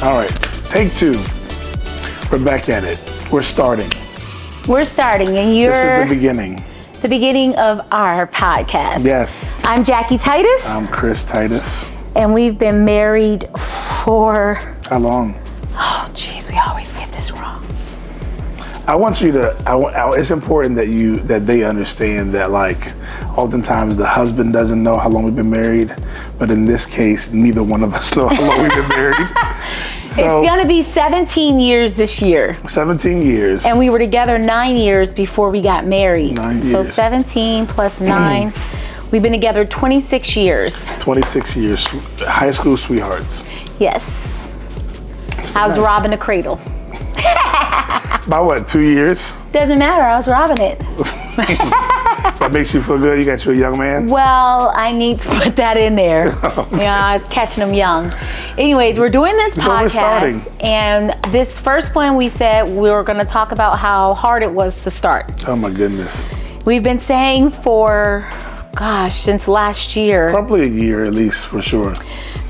All right, take two. We're back at it. We're starting. And you're... This is the beginning. The beginning of our podcast. Yes. I'm Jackie Titus. I'm Chris Titus. And we've been married for... How long? Oh, jeez, we always get this wrong. I want you to, it's important that they understand that, like, oftentimes the husband doesn't know how long we've been married, but in this case, neither one of us know how long we've been married. So, it's gonna be 17 years this year. 17 years. And we were together 9 years before we got married. 9 years. So 17 plus 9. We've been together 26 years. 26 years, high school sweethearts. Yes. I was robbing the cradle. By what, 2 years? Doesn't matter, I was robbing it. That makes you feel good? You got you a young man? Well, I need to put that in there. Yeah, I was catching them young. Anyways, we're doing this podcast, and this first one we said we were going to talk about how hard it was to start. Oh my goodness. We've been saying for, since last year. Probably a year at least, for sure.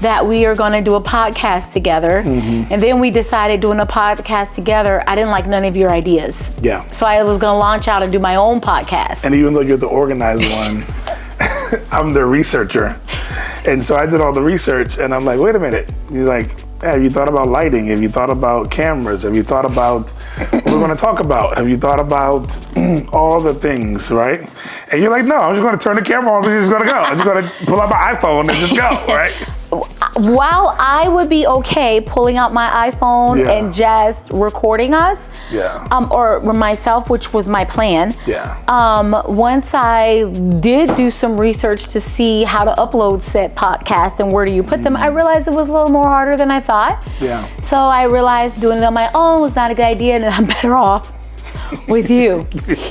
That we are going to do a podcast together. Mm-hmm. And then we decided doing a podcast together, I didn't like none of your ideas. Yeah. So I was going to launch out and do my own podcast. And even though you're the organized one, I'm the researcher. And so I did all the research and I'm like, wait a minute. He's like, have you thought about lighting? Have you thought about cameras? Have you thought about what we're going to talk about? Have you thought about all the things, right? And you're like, no, I'm just going to turn the camera on and just going to go. I'm just going to pull out my iPhone and just go, right? While I would be okay pulling out my iPhone and just recording us, or myself, which was my plan. Once I did do some research to see how to upload said podcasts and where do you put them, I realized it was a little more harder than I thought. So I realized doing it on my own was not a good idea, and I'm better off with you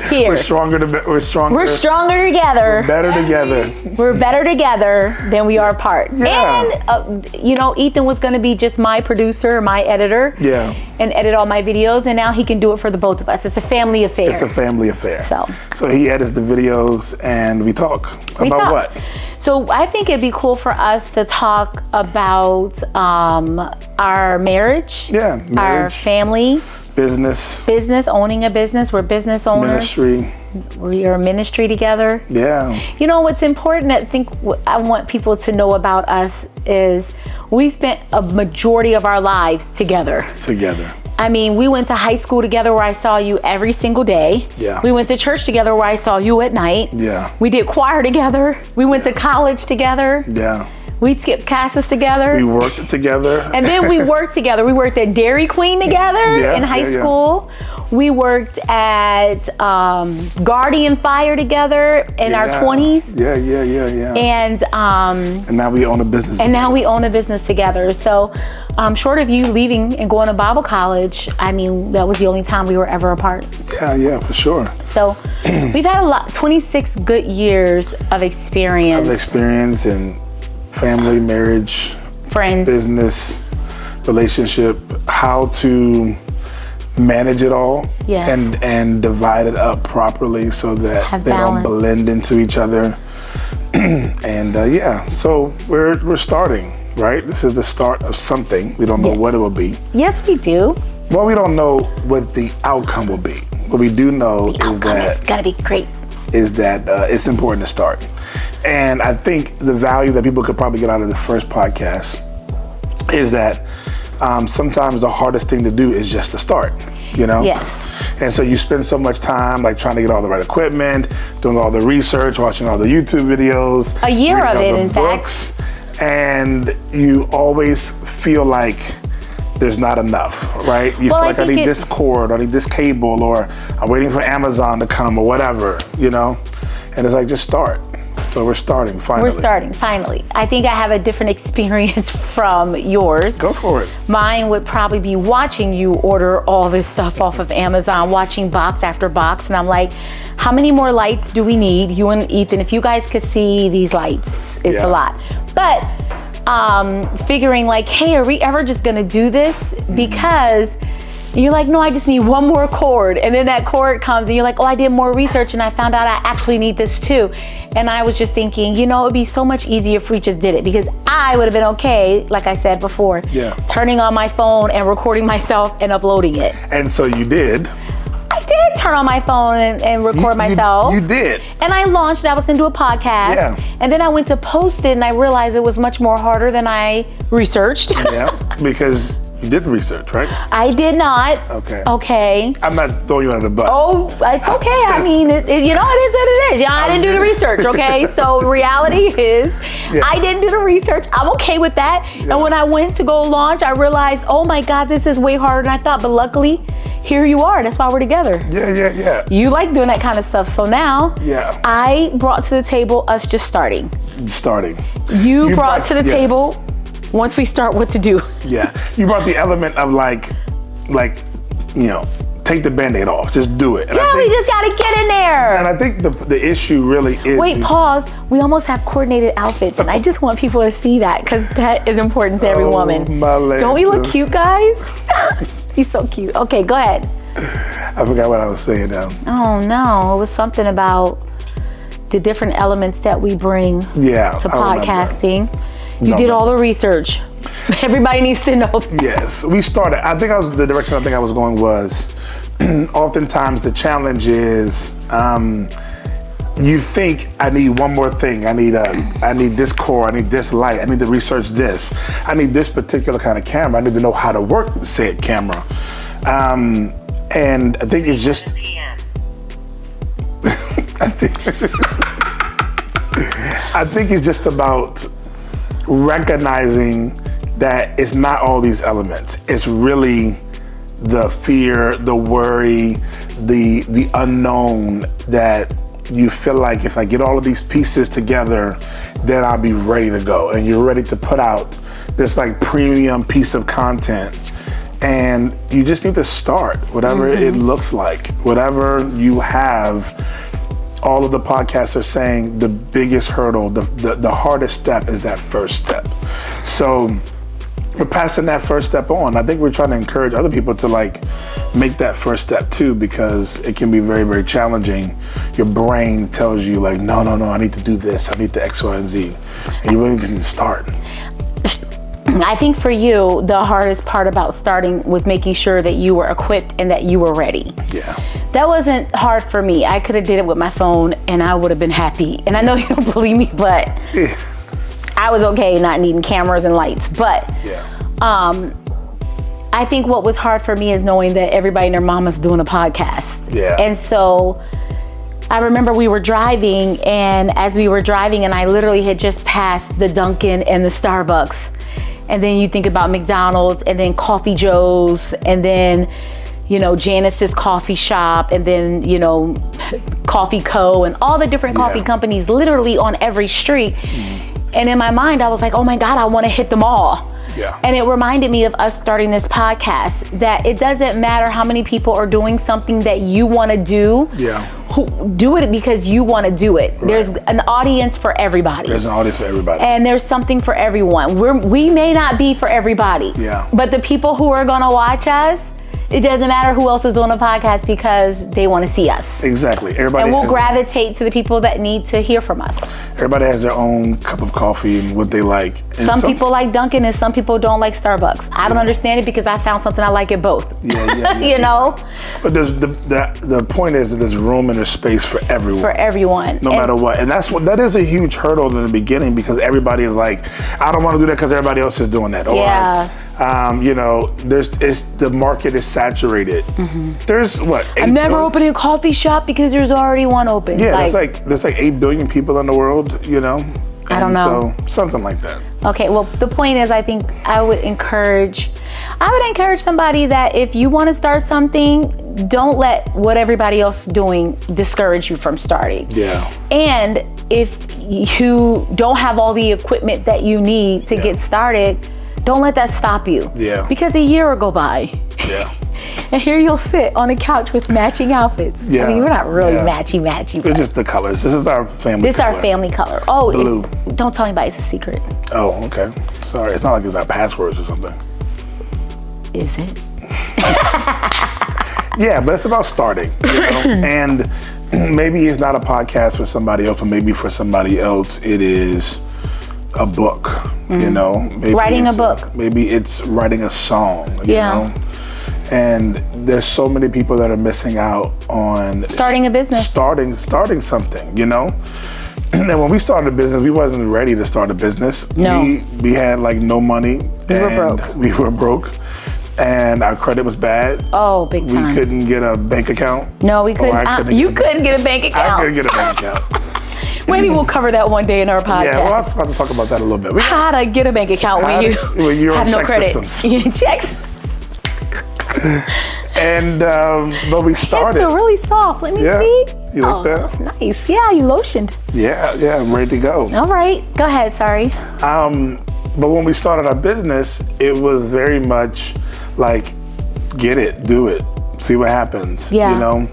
here. We're stronger together. We're better together. We're better together than we are apart. And Ethan was going to be just my producer, my editor, and edit all my videos. And now he can do it for the both of us. It's a family affair. It's a family affair. So he edits the videos, and we talk about what. So I think it'd be cool for us to talk about our marriage, our family. Business, owning a business. We're business owners. Ministry. We are ministry together. You know what's important, I think I want people to know about us is we spent a majority of our lives together. I mean, we went to high school together where I saw you every single day. We went to church together where I saw you at night. We did choir together. We went to college together. We skipped classes together. We worked together. And then we worked together. We worked at Dairy Queen together in high school. We worked at Guardian Fire together in our 20s. And now we own a business. Together. So short of you leaving and going to Bible college, I mean, that was the only time we were ever apart. Yeah, for sure. So we've had 26 good years of experience. And family, marriage, friends, business, relationship, how to manage it all and divide it up properly so that they don't blend into each other. And so we're starting, right? This is the start of something. We don't know what it will be. Yes, we do. Well, we don't know what the outcome will be. What we do know is that it's gonna be great. It's important to start. And I think the value that people could probably get out of this first podcast is that sometimes the hardest thing to do is just to start, Yes. And so you spend so much time like trying to get all the right equipment, doing all the research, watching all the YouTube videos. A year of it, in books, and you always feel like there's not enough, right? You feel like I need this cord, or I need this cable, or I'm waiting for Amazon to come, or whatever, And it's like, just start. So we're starting, finally. I think I have a different experience from yours. Go for it. Mine would probably be watching you order all this stuff off of Amazon, watching box after box. And I'm like, how many more lights do we need? You and Ethan, if you guys could see these lights, it's a lot. But figuring like, hey, are we ever just gonna do this? Because And you're like, no, I just need one more cord. And then that cord comes and you're like, oh, I did more research and I found out I actually need this too. And I was just thinking, it'd be so much easier if we just did it, because I would have been okay, like I said before, turning on my phone and recording myself and uploading it. And so you did. I did turn on my phone and record myself. You did. And I launched, I was gonna do a podcast. Yeah. And then I went to post it and I realized it was much more harder than I researched. Yeah, because you didn't research, right? I did not. Okay. I'm not throwing you under the bus. Oh, it's okay. I mean, it is what it is. I didn't do the research, okay? So reality is, I didn't do the research. I'm okay with that. Yeah. And when I went to go launch, I realized, oh my God, this is way harder than I thought. But luckily, here you are. That's why we're together. Yeah. You like doing that kind of stuff. So now, I brought to the table us just starting. You brought to the table, once we start, what to do. Yeah. You brought the element of like, take the Band-Aid off. Just do it. And we just got to get in there. And I think the issue really is... Wait, pause. We almost have coordinated outfits, and I just want people to see that, because that is important to every woman. Don't we look cute, guys? He's so cute. Okay, go ahead. I forgot what I was saying now. Oh, no. It was something about the different elements that we bring to podcasting. You did all the research. Everybody needs to know. Yes, we started. The direction I think I was going was, oftentimes the challenge is, you think I need one more thing. I need this core. I need this light. I need to research this. I need this particular kind of camera. I need to know how to work said camera. And I think it's just. I think it's just about recognizing that it's not all these elements. It's really the fear, the worry, the unknown, that you feel like if I get all of these pieces together, then I'll be ready to go. And you're ready to put out this like premium piece of content. And you just need to start, whatever it looks like, whatever you have. All of the podcasts are saying the biggest hurdle, the hardest step is that first step. So we're passing that first step on. I think we're trying to encourage other people to make that first step too, because it can be very, very challenging. Your brain tells you no, I need to do this. I need the X, Y, and Z. And you really need to start. I think for you, the hardest part about starting was making sure that you were equipped and that you were ready. Yeah. That wasn't hard for me. I could have did it with my phone and I would have been happy. And I know you don't believe me, but I was okay not needing cameras and lights. But I think what was hard for me is knowing that everybody and their mama's doing a podcast. Yeah. And so I remember we were driving, and as we were driving, and I literally had just passed the Dunkin' and the Starbucks. And then you think about McDonald's, and then Coffee Joe's, and then, Janice's coffee shop, and then, Coffee Co. and all the different coffee companies literally on every street. And in my mind, I was like, oh my God, I want to hit them all. Yeah. And it reminded me of us starting this podcast, that it doesn't matter how many people are doing something that you want to do. Yeah. Do it because you want to do it. Right. There's an audience for everybody. There's an audience for everybody. And there's something for everyone. We may not be for everybody. Yeah. But the people who are going to watch us, it doesn't matter who else is doing a podcast, because they want to see us. Exactly. And we'll gravitate to the people that need to hear from us. Everybody has their own cup of coffee and what they like. And some people like Dunkin' and some people don't like Starbucks. I don't understand it, because I found something I like at both. Yeah. But there's the point is that there's room and there's space for everyone. For everyone. No matter what. And that is a huge hurdle in the beginning, because everybody is like, I don't want to do that because everybody else is doing that. Or, the market is saturated. There's what? I'm never opening a coffee shop because there's already one open. Yeah, there's like 8 billion people in the world, I don't know. So something like that. Okay, well, the point is, I think I would encourage somebody that if you want to start something, don't let what everybody else is doing discourage you from starting. Yeah. And if you don't have all the equipment that you need to get started, don't let that stop you. Yeah. Because a year will go by. Yeah. And here you'll sit on a couch with matching outfits. Yeah. I mean, we're not really matchy. It's just the colors. This is our family color. This is our family color. Oh, blue. Don't tell anybody, it's a secret. Oh, okay. Sorry. It's not like it's our passwords or something. Is it? Yeah, but it's about starting, you know? And maybe it's not a podcast for somebody else, but maybe for somebody else it is a book, you know? Maybe writing a book. Maybe it's writing a song, you know? And there's so many people that are missing out on starting a business. Starting something, you know? And when we started a business, we wasn't ready to start a business. No. We had like no money. We were broke. And our credit was bad. Oh, big time. We couldn't get a bank account. No, we couldn't. You couldn't get a bank account. I couldn't get a bank account. Maybe we'll cover that one day in our podcast. Yeah, well, I was about to talk about that a little bit. How to get a bank account when you have no credit. Systems. Checks. And but we started. Hands feel really soft. Let me see. You like that? That's nice. Yeah, you lotioned. Yeah, I'm ready to go. All right, go ahead. Sorry. But when we started our business, it was very much like, get it, do it, see what happens. Yeah. You know,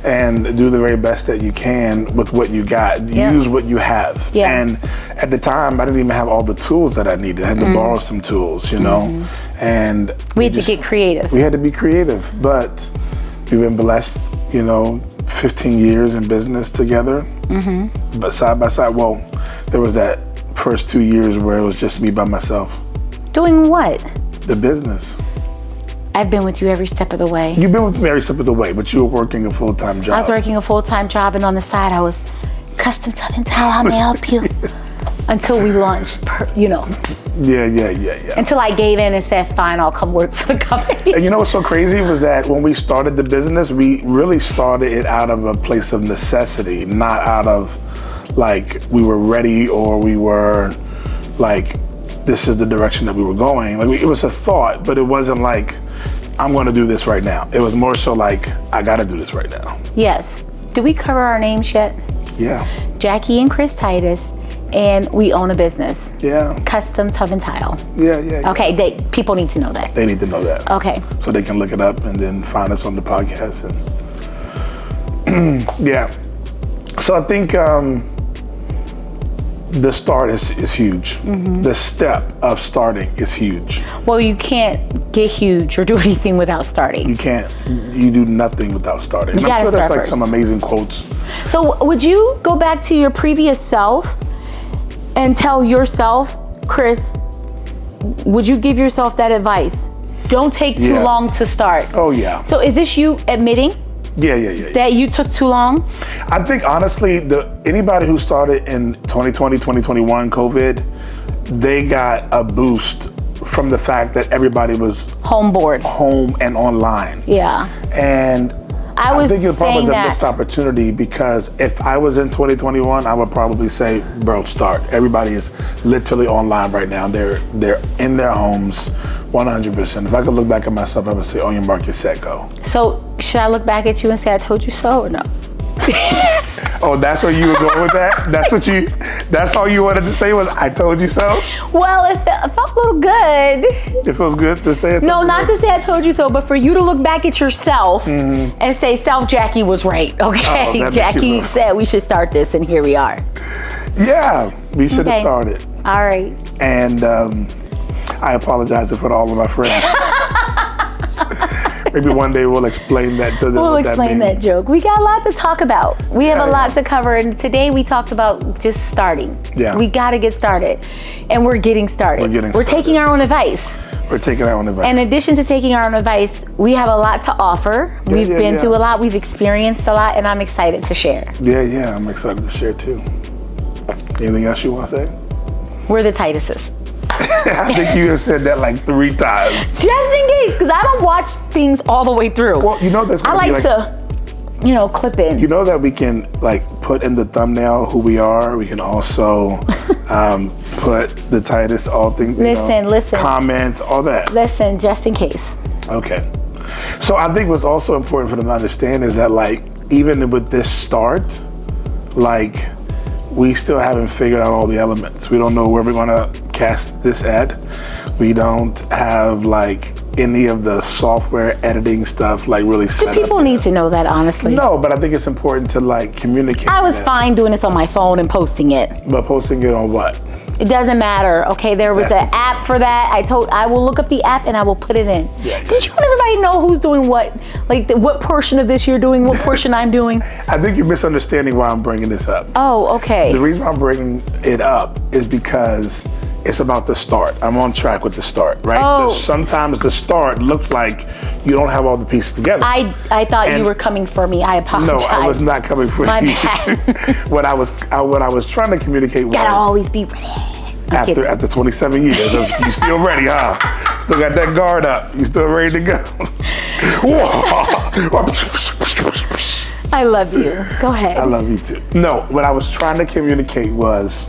and do the very best that you can with what you got. Use what you have. Yeah. And at the time, I didn't even have all the tools that I needed. I had to borrow some tools, you know. And we had to get creative. We had to be creative, but we've been blessed, you know, 15 years in business together. But side by side, well, there was that first 2 years where it was just me by myself. Doing what? The business. I've been with you every step of the way. You've been with me every step of the way, but you were working a full-time job. I was working a full-time job, and on the side, I was custom tub and towel. How may I help you? Until we launched, you know. Yeah. Until I gave in and said, fine, I'll come work for the company. And you know what's so crazy was that when we started the business, we really started it out of a place of necessity, not out of like we were ready or we were like, this is the direction that we were going. Like it was a thought, but it wasn't like, I'm going to do this right now. It was more so like, I got to do this right now. Yes. Do we cover our names yet? Yeah. Jackie and Chris Titus, and we own a business. Yeah. Custom Tub and Tile. Yeah. Okay, people need to know that. They need to know that. Okay. So they can look it up and then find us on the podcast. And yeah. So I think the start is huge. The step of starting is huge. Well, you can't get huge or do anything without starting. You can't. You do nothing without starting. You and I'm sure there's like first. some amazing quotes. So would you go back to your previous self and tell yourself, Chris, would you give yourself that advice? Don't take too long to start. Oh, yeah. So is this you admitting? Yeah. That you took too long? I think honestly, anybody who started in 2020, 2021, COVID, they got a boost from the fact that everybody was home and online. Yeah. And I think it probably was a missed that. opportunity because if I was in 2021, I would probably say, bro, start. Everybody is literally online right now. They're in their homes 100%. If I could look back at myself, I would say, on your mark, get set, go. So should I look back at you and say, I told you so, or no? Oh, that's where you were going with that? That's all you wanted to say was, I told you so? Well, it felt a little good. It feels good to say it? No, not to say I told you so, but for you to look back at yourself and say, Jackie was right, okay? Jackie said we should start this, and here we are. Yeah, we should have started. All right. And I apologize for all of my friends. Maybe one day we'll explain that to them. We'll explain that joke. We got a lot to talk about. We have a lot to cover, and today we talked about just starting. Yeah. We got to get started, and we're getting started. We're taking our own advice. We're taking our own advice. In addition to taking our own advice, we have a lot to offer. We've been through a lot. We've experienced a lot, and I'm excited to share. Yeah, I'm excited to share too. Anything else you want to say? We're the Tituses. I think you have said that like 3 times. Just in case, because I don't watch things all the way through. Well, you know that's I like to, clip in. You know that we can like put in the thumbnail who we are. We can also put the Titus, all things. Listen. Comments, all that. Listen, just in case. Okay. So I think what's also important for them to understand is that like even with this start, like we still haven't figured out all the elements. We don't know where we're gonna cast this at. We don't have like any of the software editing stuff like really set up. Do people need to know that, honestly? No, but I think it's important to like communicate. I was fine doing this on my phone and posting it. But posting it on what? It doesn't matter. Okay, there was an app for that. I will look up the app and I will put it in. Yeah. Did you want everybody to know who's doing what? Like what portion of this you're doing, what portion I'm doing? I think you're misunderstanding why I'm bringing this up. Oh, okay. The reason I'm bringing it up is because it's about the start. I'm on track with the start, right? Oh. Sometimes the start looks like you don't have all the pieces together. I thought you were coming for me. I apologize. No, I was not coming for My you. bad. What I was trying to communicate was gotta always be ready. after 27 years, you still ready, huh? Still got that guard up. You still ready to go? I love you. Go ahead. I love you too. No, what I was trying to communicate was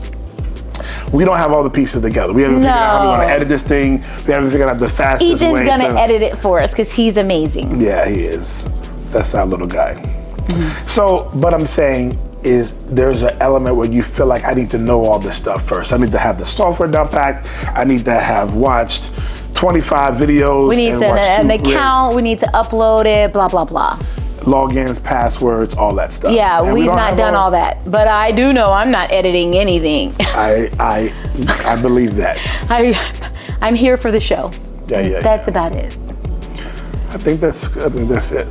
we don't have all the pieces together. We haven't figured out how we're going to edit this thing. We haven't figured out the fastest way. Ethan's going to edit it for us because he's amazing. Yeah, he is. That's our little guy. Mm-hmm. So, what I'm saying is there's an element where you feel like I need to know all this stuff first. I need to have the software down packed. I need to have watched 25 videos. We need an account. We need to upload it, blah, blah, blah. Logins, passwords, all that stuff. Yeah, and we've not done all that. But I do know I'm not editing anything. I believe that. I'm here for the show. Yeah. That's about it. I think that's it.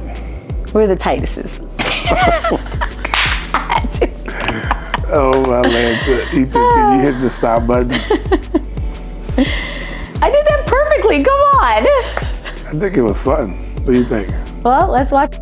We're the Tituses. Oh my Lord, Ethan, can you hit the stop button? I did that perfectly. Come on. I think it was fun. What do you think? Well, let's watch.